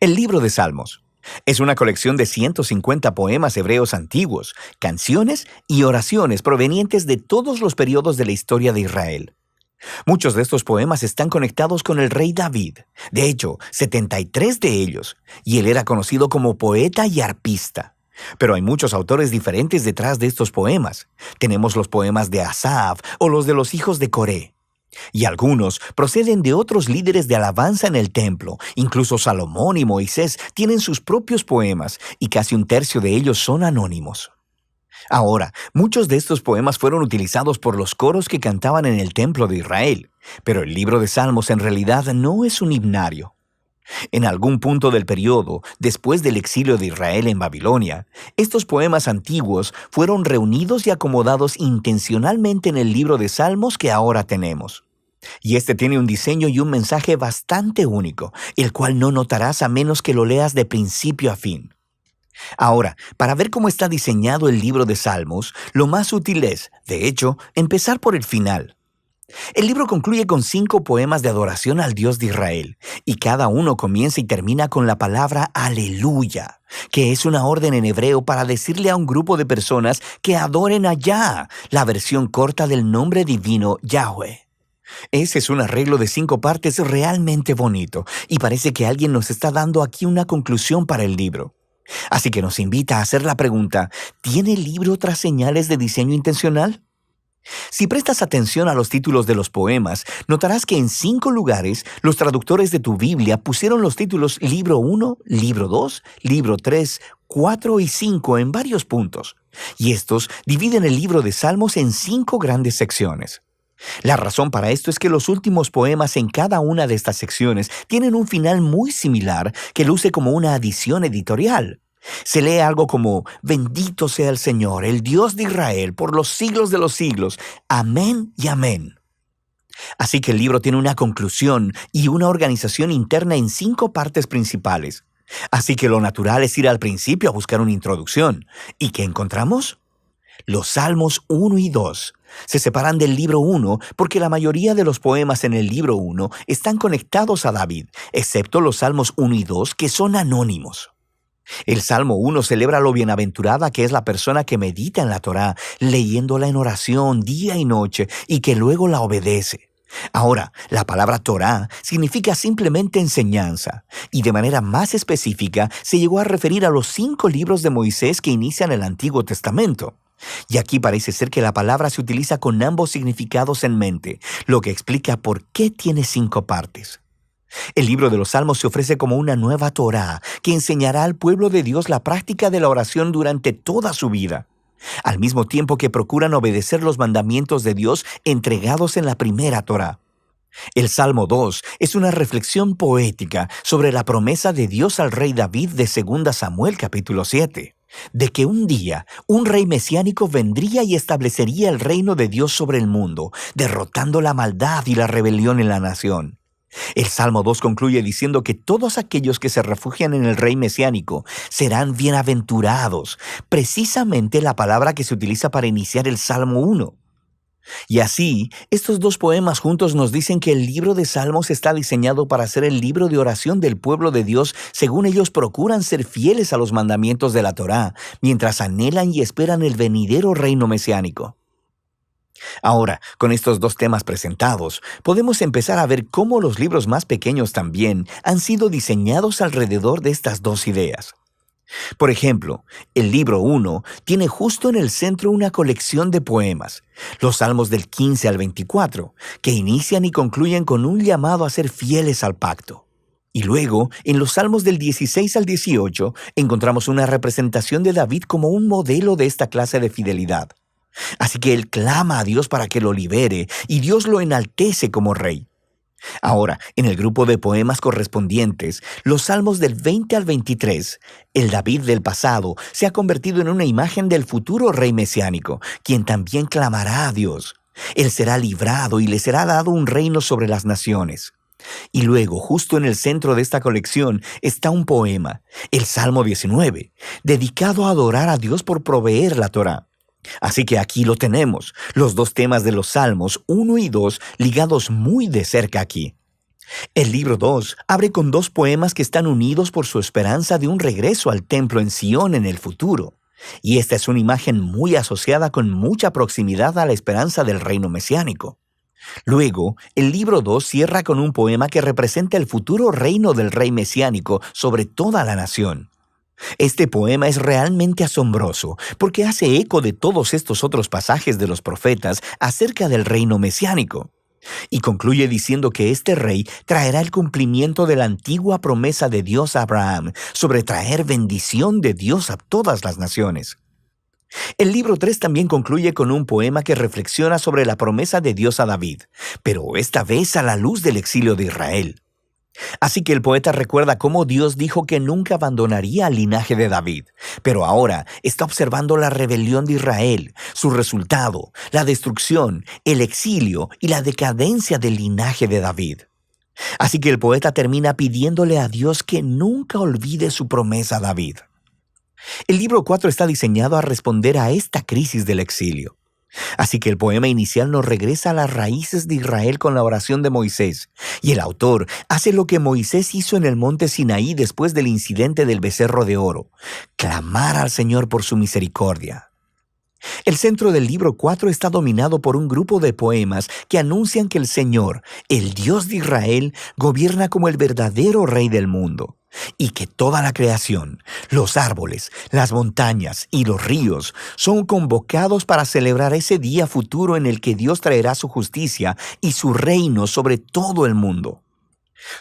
El libro de Salmos es una colección de 150 poemas hebreos antiguos, canciones y oraciones provenientes de todos los periodos de la historia de Israel. Muchos de estos poemas están conectados con el rey David, de hecho, 73 de ellos, y él era conocido como poeta y arpista. Pero hay muchos autores diferentes detrás de estos poemas. Tenemos los poemas de Asaf o los de los hijos de Coré. Y algunos proceden de otros líderes de alabanza en el templo. Incluso Salomón y Moisés tienen sus propios poemas, y casi un tercio de ellos son anónimos. Ahora, muchos de estos poemas fueron utilizados por los coros que cantaban en el templo de Israel, pero el libro de Salmos en realidad no es un himnario. En algún punto del periodo, después del exilio de Israel en Babilonia, estos poemas antiguos fueron reunidos y acomodados intencionalmente en el libro de Salmos que ahora tenemos. Y este tiene un diseño y un mensaje bastante único, el cual no notarás a menos que lo leas de principio a fin. Ahora, para ver cómo está diseñado el libro de Salmos, lo más útil es, de hecho, empezar por el final. El libro concluye con 5 poemas de adoración al Dios de Israel, y cada uno comienza y termina con la palabra aleluya, que es una orden en hebreo para decirle a un grupo de personas que adoren a Yah, la versión corta del nombre divino Yahweh. Ese es un arreglo de 5 partes realmente bonito, y parece que alguien nos está dando aquí una conclusión para el libro. Así que nos invita a hacer la pregunta, ¿tiene el libro otras señales de diseño intencional? Si prestas atención a los títulos de los poemas, notarás que en 5 lugares los traductores de tu Biblia pusieron los títulos Libro 1, Libro 2, Libro 3, 4 y 5 en varios puntos. Y estos dividen el libro de Salmos en 5 grandes secciones. La razón para esto es que los últimos poemas en cada una de estas secciones tienen un final muy similar que luce como una adición editorial. Se lee algo como, bendito sea el Señor, el Dios de Israel, por los siglos de los siglos. Amén y amén. Así que el libro tiene una conclusión y una organización interna en 5 partes principales. Así que lo natural es ir al principio a buscar una introducción. ¿Y qué encontramos? Los Salmos 1 y 2 se separan del libro 1 porque la mayoría de los poemas en el libro 1 están conectados a David, excepto los Salmos 1 y 2 que son anónimos. El Salmo 1 celebra lo bienaventurada que es la persona que medita en la Torá, leyéndola en oración día y noche y que luego la obedece. Ahora, la palabra Torá significa simplemente enseñanza, y de manera más específica se llegó a referir a los 5 libros de Moisés que inician el Antiguo Testamento. Y aquí parece ser que la palabra se utiliza con ambos significados en mente, lo que explica por qué tiene 5 partes. El libro de los Salmos se ofrece como una nueva Torá que enseñará al pueblo de Dios la práctica de la oración durante toda su vida, al mismo tiempo que procuran obedecer los mandamientos de Dios entregados en la primera Torá. El Salmo 2 es una reflexión poética sobre la promesa de Dios al rey David de 2 Samuel capítulo 7, de que un día un rey mesiánico vendría y establecería el reino de Dios sobre el mundo, derrotando la maldad y la rebelión en la nación. El Salmo 2 concluye diciendo que todos aquellos que se refugian en el rey mesiánico serán bienaventurados, precisamente la palabra que se utiliza para iniciar el Salmo 1. Y así, estos 2 poemas juntos nos dicen que el libro de Salmos está diseñado para ser el libro de oración del pueblo de Dios según ellos procuran ser fieles a los mandamientos de la Torá, mientras anhelan y esperan el venidero reino mesiánico. Ahora, con estos 2 temas presentados, podemos empezar a ver cómo los libros más pequeños también han sido diseñados alrededor de estas 2 ideas. Por ejemplo, el libro 1 tiene justo en el centro una colección de poemas, los Salmos del 15 al 24, que inician y concluyen con un llamado a ser fieles al pacto. Y luego, en los Salmos del 16 al 18, encontramos una representación de David como un modelo de esta clase de fidelidad. Así que él clama a Dios para que lo libere, y Dios lo enaltece como rey. Ahora, en el grupo de poemas correspondientes, los Salmos del 20 al 23, el David del pasado se ha convertido en una imagen del futuro rey mesiánico, quien también clamará a Dios. Él será librado y le será dado un reino sobre las naciones. Y luego, justo en el centro de esta colección, está un poema, el Salmo 19, dedicado a adorar a Dios por proveer la Torá. Así que aquí lo tenemos, los 2 temas de los Salmos 1 y 2 ligados muy de cerca aquí. El libro 2 abre con dos poemas que están unidos por su esperanza de un regreso al templo en Sion en el futuro. Y esta es una imagen muy asociada con mucha proximidad a la esperanza del reino mesiánico. Luego, el libro 2 cierra con un poema que representa el futuro reino del rey mesiánico sobre toda la nación. Este poema es realmente asombroso porque hace eco de todos estos otros pasajes de los profetas acerca del reino mesiánico. Y concluye diciendo que este rey traerá el cumplimiento de la antigua promesa de Dios a Abraham sobre traer bendición de Dios a todas las naciones. El libro 3 también concluye con un poema que reflexiona sobre la promesa de Dios a David, pero esta vez a la luz del exilio de Israel. Así que el poeta recuerda cómo Dios dijo que nunca abandonaría al linaje de David, pero ahora está observando la rebelión de Israel, su resultado, la destrucción, el exilio y la decadencia del linaje de David. Así que el poeta termina pidiéndole a Dios que nunca olvide su promesa a David. El libro 4 está diseñado a responder a esta crisis del exilio. Así que el poema inicial nos regresa a las raíces de Israel con la oración de Moisés, y el autor hace lo que Moisés hizo en el monte Sinaí después del incidente del becerro de oro: clamar al Señor por su misericordia. El centro del libro 4 está dominado por un grupo de poemas que anuncian que el Señor, el Dios de Israel, gobierna como el verdadero Rey del mundo, y que toda la creación, los árboles, las montañas y los ríos son convocados para celebrar ese día futuro en el que Dios traerá su justicia y su reino sobre todo el mundo.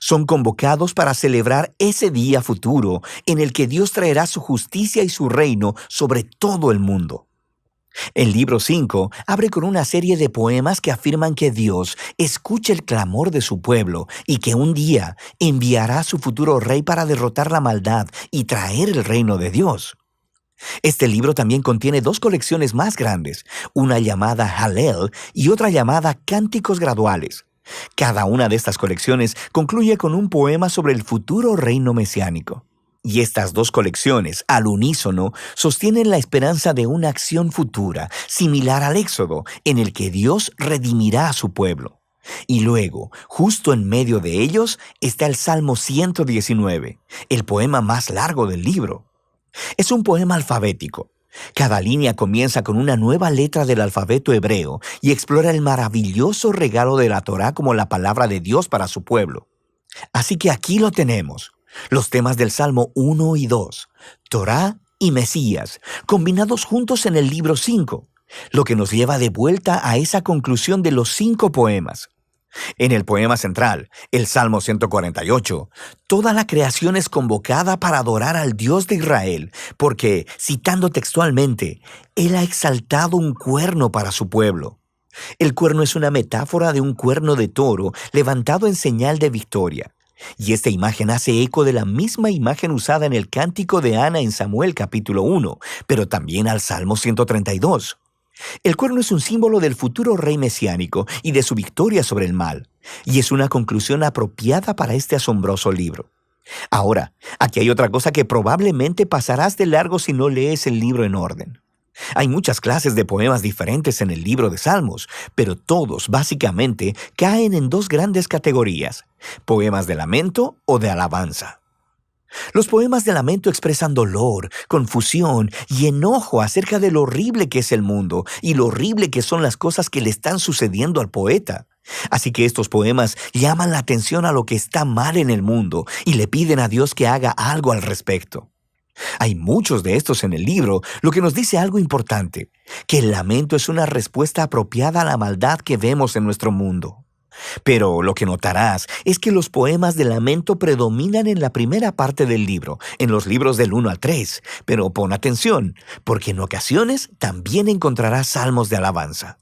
Son convocados para celebrar ese día futuro en el que Dios traerá su justicia y su reino sobre todo el mundo. El libro 5 abre con una serie de poemas que afirman que Dios escucha el clamor de su pueblo y que un día enviará a su futuro rey para derrotar la maldad y traer el reino de Dios. Este libro también contiene dos colecciones más grandes, una llamada Hallel y otra llamada Cánticos Graduales. Cada una de estas colecciones concluye con un poema sobre el futuro reino mesiánico. Y estas dos colecciones, al unísono, sostienen la esperanza de una acción futura, similar al Éxodo, en el que Dios redimirá a su pueblo. Y luego, justo en medio de ellos, está el Salmo 119, el poema más largo del libro. Es un poema alfabético. Cada línea comienza con una nueva letra del alfabeto hebreo y explora el maravilloso regalo de la Torá como la palabra de Dios para su pueblo. Así que aquí lo tenemos. Los temas del Salmo 1 y 2, Torá y Mesías, combinados juntos en el libro 5, lo que nos lleva de vuelta a esa conclusión de los 5 poemas. En el poema central, el Salmo 148, toda la creación es convocada para adorar al Dios de Israel, porque, citando textualmente, Él ha exaltado un cuerno para su pueblo. El cuerno es una metáfora de un cuerno de toro levantado en señal de victoria. Y esta imagen hace eco de la misma imagen usada en el cántico de Ana en Samuel capítulo 1, pero también al Salmo 132. El cuerno es un símbolo del futuro rey mesiánico y de su victoria sobre el mal, y es una conclusión apropiada para este asombroso libro. Ahora, aquí hay otra cosa que probablemente pasarás de largo si no lees el libro en orden. Hay muchas clases de poemas diferentes en el libro de Salmos, pero todos, básicamente, caen en dos grandes categorías: poemas de lamento o de alabanza. Los poemas de lamento expresan dolor, confusión y enojo acerca de lo horrible que es el mundo y lo horrible que son las cosas que le están sucediendo al poeta. Así que estos poemas llaman la atención a lo que está mal en el mundo y le piden a Dios que haga algo al respecto. Hay muchos de estos en el libro, lo que nos dice algo importante, que el lamento es una respuesta apropiada a la maldad que vemos en nuestro mundo. Pero lo que notarás es que los poemas de lamento predominan en la primera parte del libro, en los libros del 1 al 3, pero pon atención, porque en ocasiones también encontrarás salmos de alabanza.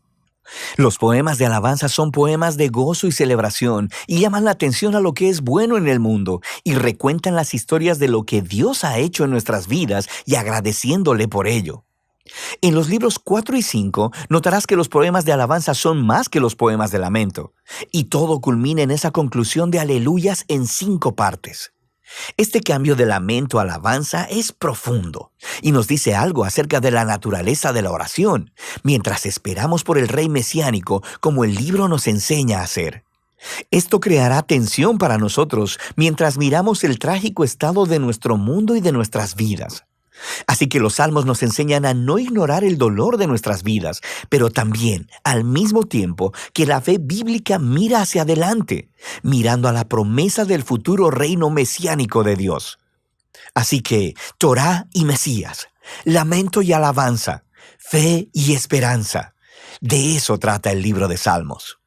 Los poemas de alabanza son poemas de gozo y celebración y llaman la atención a lo que es bueno en el mundo y recuentan las historias de lo que Dios ha hecho en nuestras vidas y agradeciéndole por ello. En los libros 4 y 5 notarás que los poemas de alabanza son más que los poemas de lamento, y todo culmina en esa conclusión de aleluyas en 5 partes. Este cambio de lamento a alabanza es profundo y nos dice algo acerca de la naturaleza de la oración, mientras esperamos por el rey mesiánico como el libro nos enseña a hacer. Esto creará tensión para nosotros mientras miramos el trágico estado de nuestro mundo y de nuestras vidas. Así que los salmos nos enseñan a no ignorar el dolor de nuestras vidas, pero también, al mismo tiempo, que la fe bíblica mira hacia adelante, mirando a la promesa del futuro reino mesiánico de Dios. Así que, Torá y Mesías, lamento y alabanza, fe y esperanza. De eso trata el libro de Salmos.